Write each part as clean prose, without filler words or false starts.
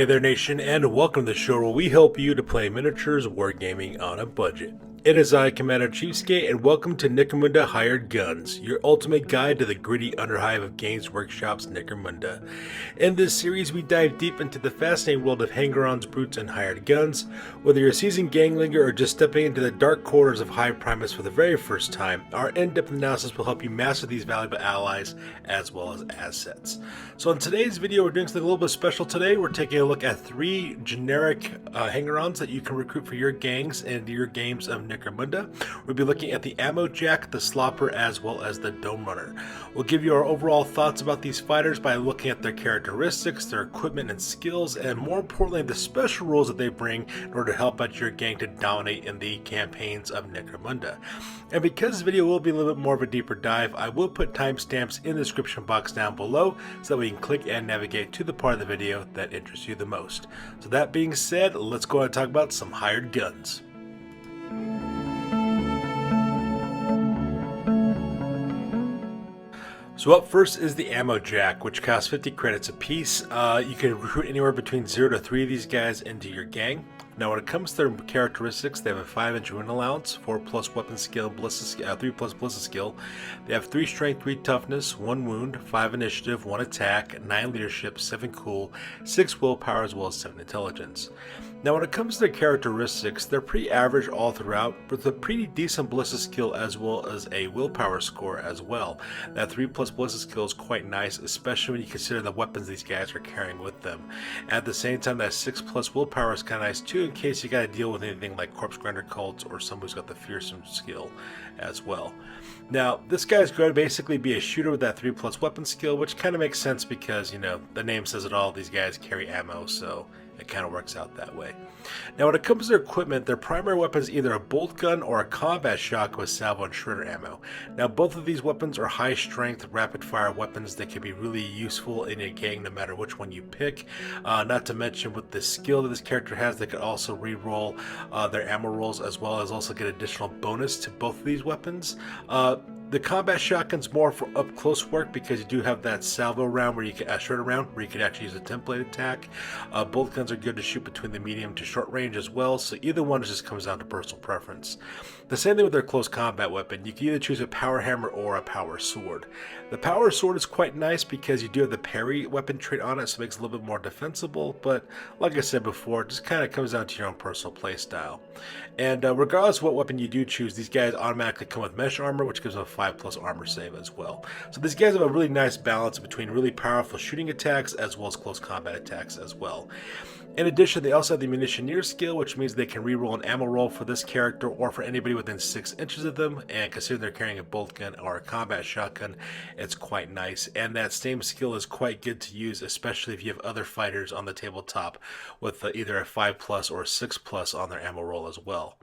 Hey there nation, and welcome to the show where we help you to play miniatures wargaming on a budget. It is I, Commander Chiefskate, and welcome to Necromunda Hired Guns, your ultimate guide to the gritty Underhive of Games Workshop's Necromunda. In this series, we dive deep into the fascinating world of hanger-ons, brutes, and hired guns. Whether you're a seasoned ganglinger or just stepping into the dark corners of Hive Primus for the very first time, our in-depth analysis will help you master these valuable allies as well as assets. So in today's video, we're doing something a little bit special today. We're taking a look at 3 generic hanger-ons that you can recruit for your gangs and your games of Necromunda. We'll be looking at the Ammo Jack, the Slopper, as well as the Dome Runner. We'll give you our overall thoughts about these fighters by looking at their characteristics, their equipment and skills, and more importantly, the special rules that they bring in order to help out your gang to dominate in the campaigns of Necromunda. And because this video will be a little bit more of a deeper dive, I will put timestamps in the description box down below so that we can click and navigate to the part of the video that interests you the most. So that being said, let's go ahead and talk about some hired guns. So up first is the Ammo Jack, which costs 50 credits a piece. You can recruit anywhere between 0 to 3 of these guys into your gang. Now when it comes to their characteristics, they have a 5-inch wound allowance, 4+ weapon skill, 3+ ballistic skill. They have 3 strength, 3 toughness, 1 wound, 5 initiative, 1 attack, 9 leadership, 7 cool, 6 willpower, as well as 7 intelligence. Now when it comes to their characteristics, they're pretty average all throughout, but with a pretty decent ballistic skill as well as a willpower score as well. That 3+ ballistic skill is quite nice, especially when you consider the weapons these guys are carrying with them. At the same time, that 6+ willpower is kind of nice too, in case you got to deal with anything like corpse grinder cults or someone who's got the fearsome skill as well. Now this guy's going to basically be a shooter with that 3+ weapon skill, which kind of makes sense because, you know, the name says it all. These guys carry ammo, so it kind of works out that way. Now when it comes to their equipment, their primary weapon is either a bolt gun or a combat shotgun with salvo and shredder ammo. Now both of these weapons are high strength, rapid fire weapons that can be really useful in a gang no matter which one you pick. Not to mention with the skill that this character has, they could also re-roll their ammo rolls as well as also get additional bonus to both of these weapons. The combat shotgun's more for up close work because you do have that salvo round where you can shredder round where you can actually use a template attack. Bolt guns are good to shoot between the medium to short range as well, so either one just comes down to personal preference. The same thing with their close combat weapon. You can either choose a power hammer or a power sword. The power sword is quite nice because you do have the parry weapon trait on it, so it makes it a little bit more defensible, but like I said before, it just kind of comes down to your own personal play style. And regardless of what weapon you do choose, these guys automatically come with mesh armor, which gives them a 5+ armor save as well. So these guys have a really nice balance between really powerful shooting attacks as well as close combat attacks as well. In addition, they also have the munitioneer skill, which means they can reroll an ammo roll for this character or for anybody within 6 inches of them, and considering they're carrying a bolt gun or a combat shotgun, it's quite nice. And that same skill is quite good to use, especially if you have other fighters on the tabletop with either a 5+ or a 6+ on their ammo roll as well.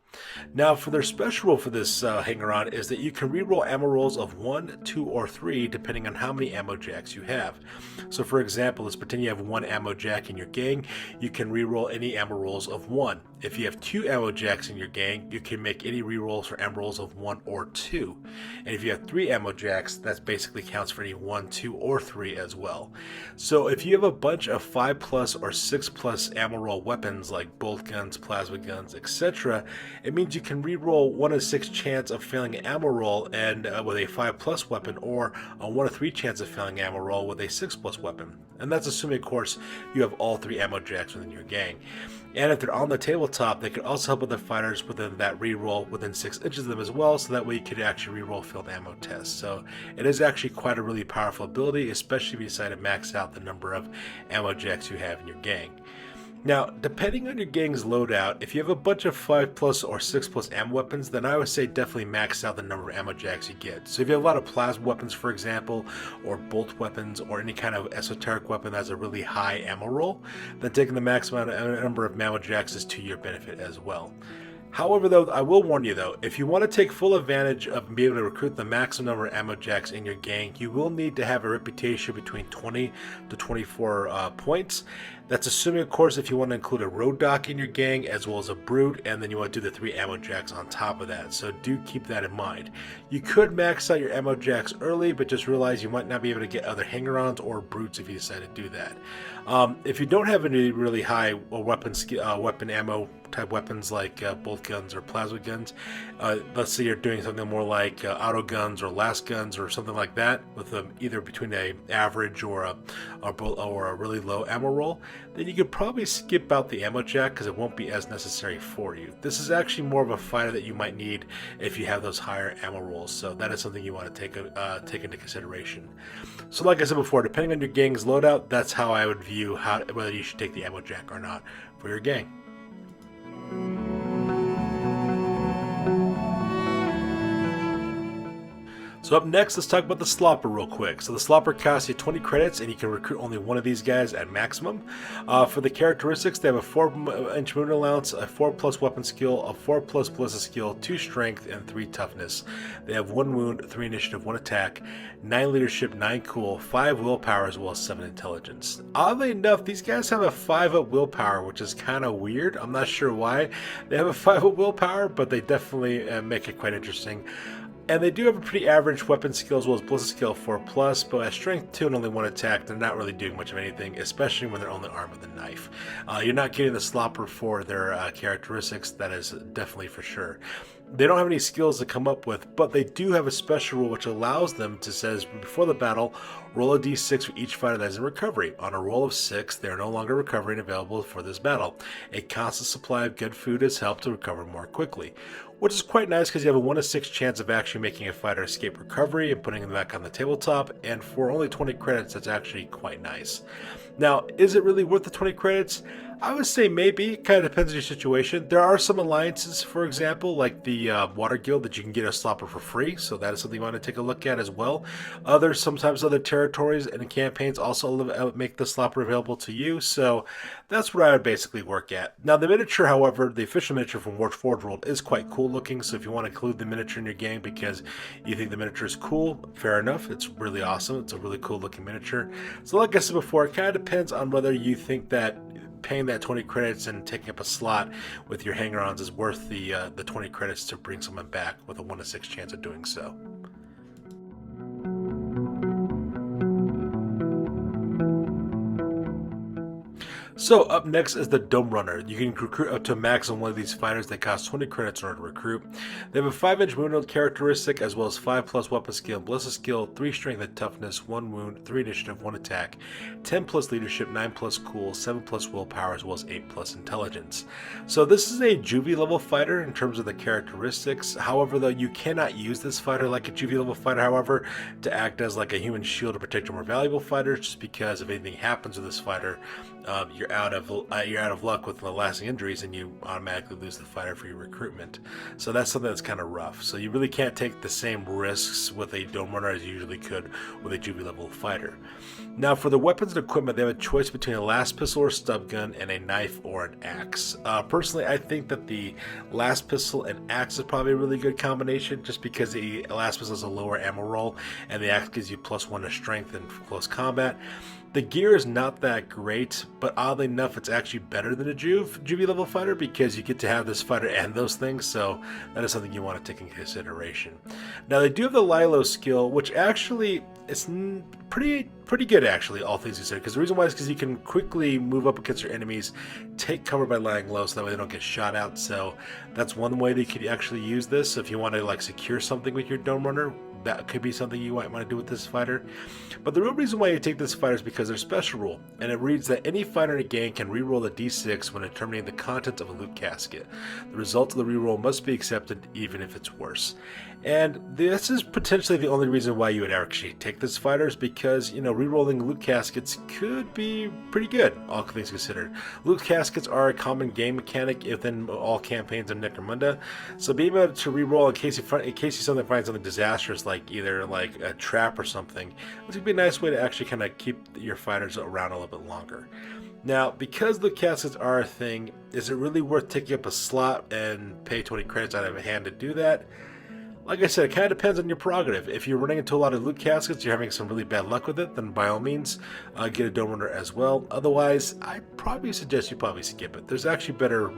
Now for their special rule for this hanger-on is that you can reroll ammo rolls of 1, 2, or 3 depending on how many ammo jacks you have. So for example, let's pretend you have 1 ammo jack in your gang, you can reroll any ammo rolls of 1. If you have 2 ammo jacks in your gang, you can make any rerolls for ammo rolls of 1 or 2. And if you have 3 ammo jacks, that basically counts for any 1, 2, or 3 as well. So if you have a bunch of 5+ or 6+ ammo roll weapons like bolt guns, plasma guns, etc., it means you can reroll 1 in 6 chance of failing an ammo roll and with a 5+ weapon, or a 1 in 3 chance of failing ammo roll with a 6+ weapon. And that's assuming, of course, you have all 3 ammo jacks within your gang. And if they're on the tabletop, they can also help other fighters within that reroll within 6 inches of them as well, so that way you could actually reroll failed ammo tests. So it is actually quite a really powerful ability, especially if you decide to max out the number of ammo jacks you have in your gang. Now, depending on your gang's loadout, if you have a bunch of 5+ or 6+ ammo weapons, then I would say definitely max out the number of ammo jacks you get. So if you have a lot of plasma weapons, for example, or bolt weapons, or any kind of esoteric weapon that has a really high ammo roll, then taking the maximum number of ammo jacks is to your benefit as well. However, though, I will warn you, though, if you want to take full advantage of being able to recruit the maximum number of ammo jacks in your gang, you will need to have a reputation between 20 to 24 points. That's assuming, of course, if you want to include a road dock in your gang as well as a brute, and then you want to do the 3 ammo jacks on top of that. So do keep that in mind. You could max out your ammo jacks early, but just realize you might not be able to get other hanger-ons or brutes if you decide to do that. If you don't have any really high weapon ammo type weapons like bolt guns or plasma guns, let's say you're doing something more like auto guns or last guns or something like that, with either between a average or a really low ammo roll, then you could probably skip out the ammo jack because it won't be as necessary for you. This is actually more of a fighter that you might need if you have those higher ammo rolls, so that is something you want to take into consideration. So like I said before, depending on your gang's loadout, that's how I would view whether you should take the ammo jack or not for your gang. So up next, let's talk about the Slopper real quick. So the Slopper costs you 20 credits, and you can recruit only one of these guys at maximum. For the characteristics, they have a 4-inch movement allowance, a 4+ weapon skill, a 4+ ballistic skill, 2 strength, and 3 toughness. They have 1 wound, 3 initiative, 1 attack, 9 leadership, 9 cool, 5 willpower, as well as 7 intelligence. Oddly enough, these guys have a 5-up willpower, which is kind of weird. I'm not sure why they have a 5-up willpower, but they definitely make it quite interesting. And they do have a pretty average weapon skill as well as ballistic skill 4+, but at strength 2 and only 1 attack, they're not really doing much of anything, especially when they're only armed with a knife. You're not getting the Slopper for their characteristics, that is definitely for sure. They don't have any skills to come up with, but they do have a special rule which allows them to, says before the battle, roll a d6 for each fighter that is in recovery. On a roll of 6, they are no longer recovering available for this battle. A constant supply of good food has helped to recover more quickly, which is quite nice because you have a 1 to 6 chance of actually making a fighter escape recovery and putting them back on the tabletop, and for only 20 credits, that's actually quite nice. Now, is it really worth the 20 credits? I would say maybe. It kind of depends on your situation. There are some alliances, for example, like the Water Guild, that you can get a Slopper for free, so that is something you want to take a look at as well. Sometimes other territories and campaigns also make the Slopper available to you, so that's what I would basically work at. Now, the miniature, however, the official miniature from Forge World is quite cool looking, so if you want to include the miniature in your game because you think the miniature is cool, fair enough. It's really awesome. It's a really cool looking miniature. So like I said before, it kind of depends on whether you think that paying that 20 credits and taking up a slot with your hanger-ons is worth the 20 credits to bring someone back with a 1 to 6 chance of doing so. So up next is the Dome Runner. You can recruit up to a max on one of these fighters that cost 20 credits in order to recruit. They have a 5-inch movement characteristic as well as 5+ weapon skill, ballistic skill, 3 strength and toughness, 1 wound, 3 initiative, 1 attack, 10+ leadership, 9+ cool, 7+ willpower, as well as 8+ intelligence. So this is a juvie level fighter in terms of the characteristics. However, though, you cannot use this fighter like a juvie level fighter, however, to act as like a human shield to protect your more valuable fighters, just because if anything happens with this fighter, you're out of luck with the lasting injuries, and you automatically lose the fighter for your recruitment. So that's something that's kind of rough. So you really can't take the same risks with a Dome Runner as you usually could with a juvie level fighter. Now, for the weapons and equipment, they have a choice between a last pistol or stub gun and a knife or an axe. Personally, I think that the last pistol and axe is probably a really good combination, just because the last pistol is a lower ammo roll and the axe gives you +1 to strength in close combat. The gear is not that great, but oddly enough, it's actually better than a juvie level fighter because you get to have this fighter and those things, so that is something you want to take into consideration. Now, they do have the Lilo skill, which actually is pretty good, actually, all things considered, because the reason why is because you can quickly move up against your enemies, take cover by lying low, so that way they don't get shot out. So that's one way that you could actually use this. So if you want to like secure something with your Dome Runner, that could be something you might want to do with this fighter. But the real reason why you take this fighter is because there's a special rule, and it reads that any fighter in a gang can reroll a d6 when determining the contents of a loot casket. The result of the reroll must be accepted even if it's worse. And this is potentially the only reason why you would actually take this fighter, is because, you know, rerolling loot caskets could be pretty good, all things considered. Loot caskets are a common game mechanic within all campaigns of Necromunda, so being able to reroll in case you suddenly find something disastrous, like either like a trap or something, this would be a nice way to actually kind of keep your fighters around a little bit longer. Now, because loot caskets are a thing, is it really worth taking up a slot and pay 20 credits out of a hand to do that? Like I said, it kind of depends on your prerogative. If you're running into a lot of loot caskets, you're having some really bad luck with it, then by all means, get a Dome Runner as well. Otherwise, I probably suggest you probably skip it. There's actually better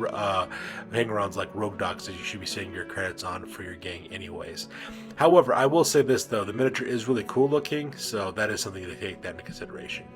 hang-arounds like Rogue Docks that you should be saving your credits on for your gang anyways. However, I will say this though, the miniature is really cool looking, so that is something to take that into consideration.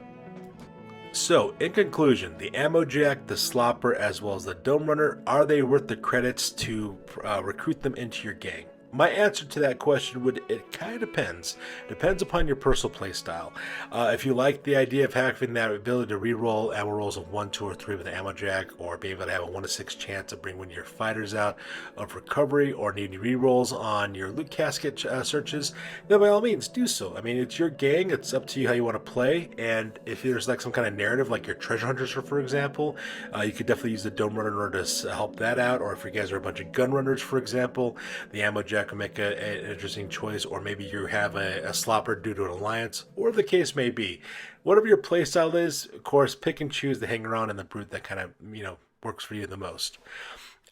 So, in conclusion, the Ammo Jack, the Slopper, as well as the Dome Runner, are they worth the credits to recruit them into your gang? My answer to that question it kind of depends. Depends upon your personal play style. If you like the idea of having that ability to reroll ammo rolls of 1, 2, or 3 with an ammo jack, or being able to have a 1 to 6 chance of bringing one of your fighters out of recovery, or needing rerolls on your loot casket searches, then by all means do so. I mean, it's your gang. It's up to you how you want to play. And if there's like some kind of narrative, like your treasure hunters, for example, you could definitely use the Dome Runner in order to help that out. Or if you guys are a bunch of gun runners, for example, the ammo jack can make an interesting choice, or maybe you have a Slopper due to an alliance, or the case may be. Whatever your playstyle is, of course, pick and choose the hang around and the brute that kind of, works for you the most.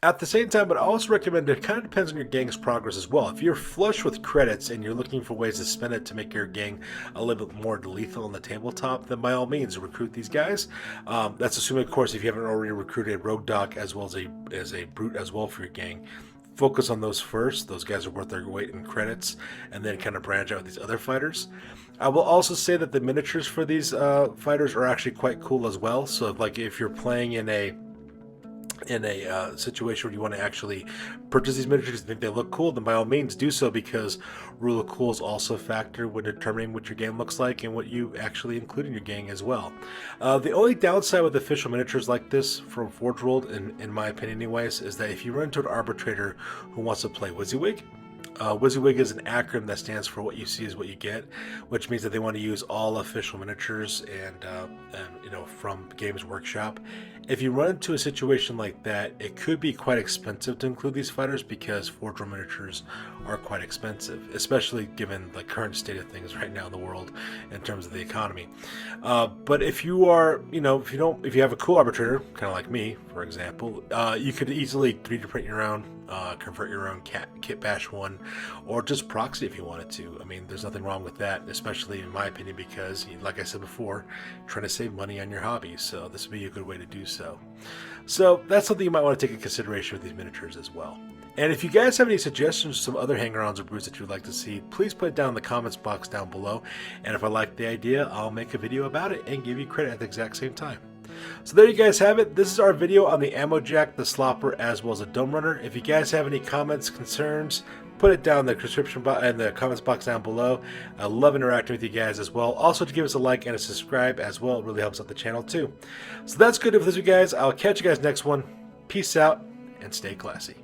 At the same time, but I also recommend it kind of depends on your gang's progress as well. If you're flush with credits and you're looking for ways to spend it to make your gang a little bit more lethal on the tabletop, then by all means recruit these guys. That's assuming, of course, if you haven't already recruited a Rogue Doc as well as a brute as well for your gang. Focus on those first. Those guys are worth their weight in credits, and then kind of branch out with these other fighters. I will also say that the miniatures for these fighters are actually quite cool as well. So, if you're playing in a situation where you want to actually purchase these miniatures and think they look cool, then by all means do so, because rule of cool is also a factor when determining what your game looks like and what you actually include in your gang as well. The only downside with official miniatures like this from Forge World, in my opinion anyways, is that if you run into an arbitrator who wants to play WYSIWYG, WYSIWYG is an acronym that stands for what you see is what you get, which means that they want to use all official miniatures and from Games Workshop. If you run into a situation like that, it could be quite expensive to include these fighters, because Forge World miniatures are quite expensive, especially given the current state of things right now in the world in terms of the economy. But if you are, if you have a cool arbitrator, kind of like me, for example, you could easily 3D print your own, convert your own kit bash one, or just proxy if you wanted to. I mean, there's nothing wrong with that, especially in my opinion, because, like I said before, trying to save money on your hobby. So this would be a good way to do so. So that's something you might want to take into consideration with these miniatures as well. And if you guys have any suggestions for some other hang-arounds or brutes that you'd like to see, please put it down in the comments box down below. And if I like the idea, I'll make a video about it and give you credit at the exact same time. So there you guys have it. This is our video on the Ammo Jack, the Slopper, as well as the Dome Runner. If you guys have any comments, concerns, put it down in the description box and the comments box down below. I love interacting with you guys as well. Also, to give us a like and a subscribe as well. It really helps out the channel too. So that's good for this, you guys. I'll catch you guys next one. Peace out and stay classy.